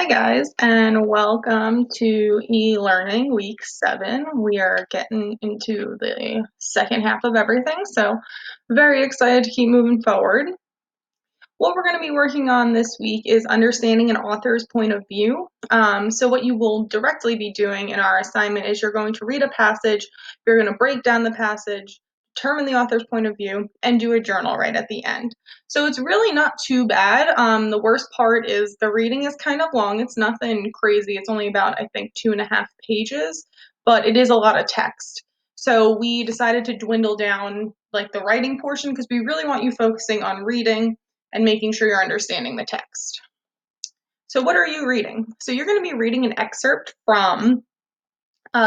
Hi guys, and welcome to e-learning week 7. We are getting into the second half of everything, so very excited to keep moving forward. What we're going to be working on this week is understanding an author's point of view. So what you will directly be doing in our assignment is you're going to read a passage, you're going to break down the passage, determine the author's point of view, and do a journal right at the end. So it's really not too bad. The worst part is the reading is kind of long. It's nothing crazy. It's only about, I think, 2.5 pages, but it is a lot of text. So we decided to dwindle down like the writing portion because we really want you focusing on reading and making sure you're understanding the text. So what are you reading? So you're going to be reading an excerpt from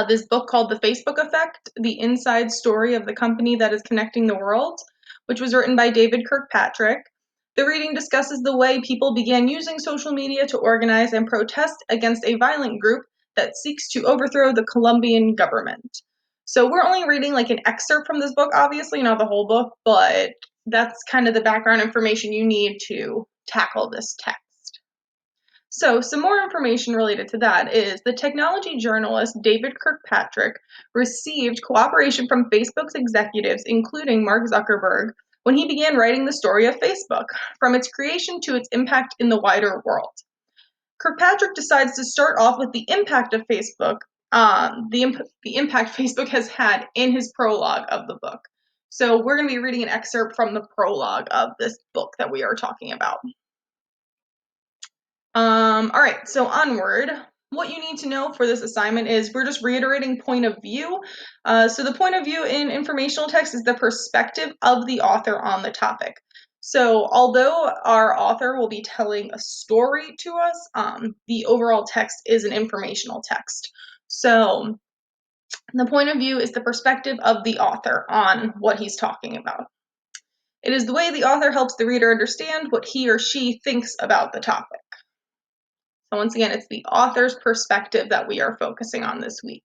this book called The Facebook Effect, The Inside Story of the Company That Is Connecting the World, which was written by David Kirkpatrick. The reading discusses the way people began using social media to organize and protest against a violent group that seeks to overthrow the Colombian government. So we're only reading like an excerpt from this book, obviously, not the whole book, but that's kind of the background information you need to tackle this text. So some more information related to that is the technology journalist David Kirkpatrick received cooperation from Facebook's executives, including Mark Zuckerberg, when he began writing the story of Facebook, from its creation to its impact in the wider world. Kirkpatrick decides to start off with the impact of Facebook, the impact Facebook has had in his prologue of the book. So we're going to be reading an excerpt from the prologue of this book that we are talking about. All right, so onward. What you need to know for this assignment is we're just reiterating point of view. So the point of view in informational text is the perspective of the author on the topic. So although our author will be telling a story to us, the overall text is an informational text. So the point of view is the perspective of the author on what he's talking about. It is the way the author helps the reader understand what he or she thinks about the topic. So once again, it's the author's perspective that we are focusing on this week.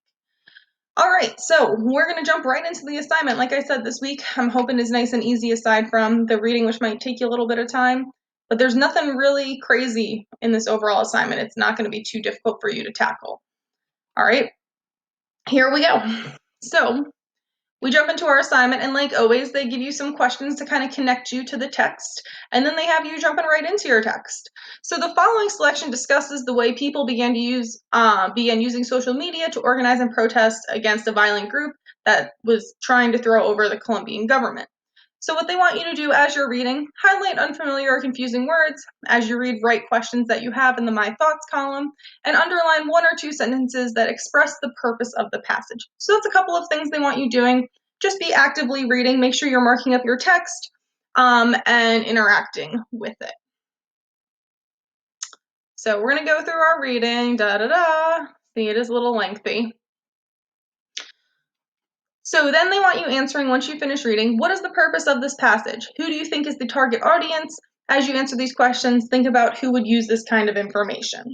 All right, so we're going to jump right into the assignment. Like I said, this week, I'm hoping is nice and easy aside from the reading, which might take you a little bit of time. But there's nothing really crazy in this overall assignment. It's not going to be too difficult for you to tackle. All right, here we go. So we jump into our assignment, and like always, they give you some questions to kind of connect you to the text, and then they have you jumping right into your text. So the following selection discusses the way people began using social media to organize and protest against a violent group that was trying to throw over the Colombian government. So what they want you to do as you're reading, highlight unfamiliar or confusing words. As you read, write questions that you have in the My Thoughts column, and underline 1 or 2 sentences that express the purpose of the passage. So that's a couple of things they want you doing. Just be actively reading, make sure you're marking up your text, and interacting with it. So we're going to go through our reading, See, it is a little lengthy. So then they want you answering, once you finish reading, what is the purpose of this passage? Who do you think is the target audience? As you answer these questions, think about who would use this kind of information.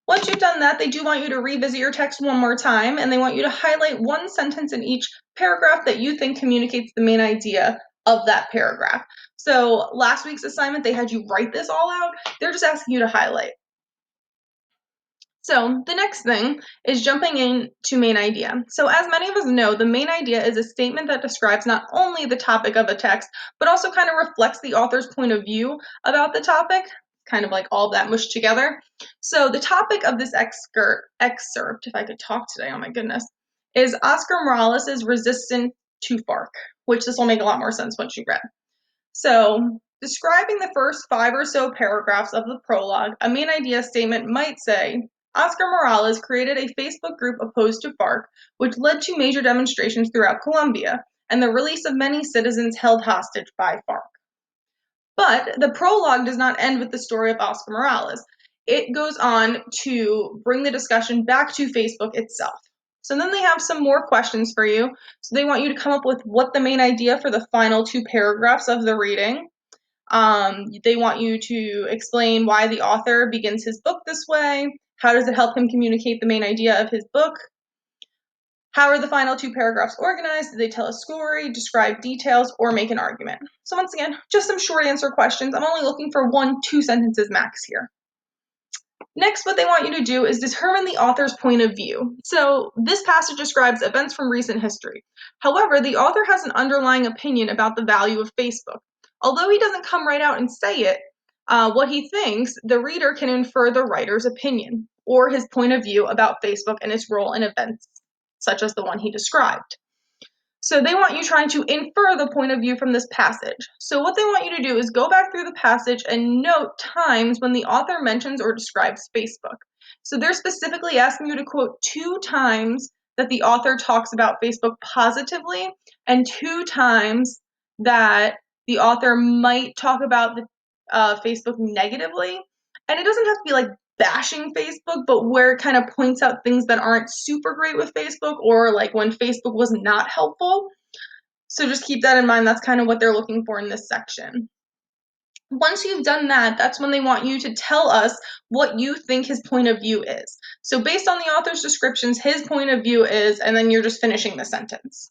Once you've done that, they do want you to revisit your text one more time, and they want you to highlight 1 sentence in each paragraph that you think communicates the main idea of that paragraph. So last week's assignment, they had you write this all out. They're just asking you to highlight. So the next thing is jumping into main idea. So as many of us know, the main idea is a statement that describes not only the topic of a text, but also kind of reflects the author's point of view about the topic, kind of like all that mushed together. So the topic of this excerpt, if I could talk today, oh my goodness, is Oscar Morales' resistance to FARC, which this will make a lot more sense once you read. So describing the first 5 or so paragraphs of the prologue, a main idea statement might say, Oscar Morales created a Facebook group opposed to FARC, which led to major demonstrations throughout Colombia and the release of many citizens held hostage by FARC. But the prologue does not end with the story of Oscar Morales. It goes on to bring the discussion back to Facebook itself. So then they have some more questions for you. So they want you to come up with what the main idea for the final 2 paragraphs of the reading. They want you to explain why the author begins his book this way. How does it help him communicate the main idea of his book? How are the final 2 paragraphs organized? Do they tell a story, describe details, or make an argument? So once again, just some short answer questions. I'm only looking for 1-2 sentences max here. Next, what they want you to do is determine the author's point of view. So this passage describes events from recent history. However, the author has an underlying opinion about the value of Facebook. Although he doesn't come right out and say it, what he thinks, the reader can infer the writer's opinion or his point of view about Facebook and its role in events such as the one he described. So they want you trying to infer the point of view from this passage. So what they want you to do is go back through the passage and note times when the author mentions or describes Facebook. So they're specifically asking you to quote 2 times that the author talks about Facebook positively and 2 times that the author might talk about the Facebook negatively. And it doesn't have to be like bashing Facebook, but where it kind of points out things that aren't super great with Facebook or like when Facebook was not helpful. So just keep that in mind. That's kind of what they're looking for in this section. Once you've done that, that's when they want you to tell us what you think his point of view is. So based on the author's descriptions, his point of view is, and then you're just finishing the sentence.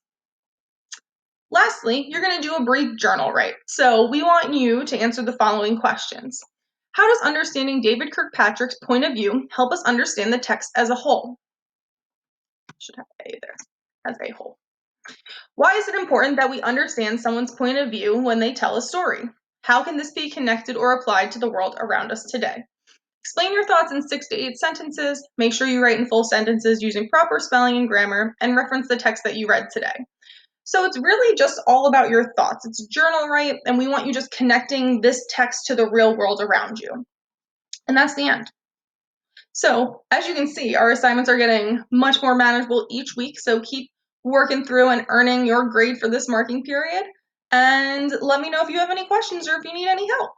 Lastly, you're going to do a brief journal write. So we want you to answer the following questions. How does understanding David Kirkpatrick's point of view help us understand the text as a whole? Should have A there, as a whole. Why is it important that we understand someone's point of view when they tell a story? How can this be connected or applied to the world around us today? Explain your thoughts in 6 to 8 sentences. Make sure you write in full sentences using proper spelling and grammar, and reference the text that you read today. So it's really just all about your thoughts. It's journal write, and we want you just connecting this text to the real world around you. And that's the end. So as you can see, our assignments are getting much more manageable each week, so keep working through and earning your grade for this marking period. And let me know if you have any questions or if you need any help.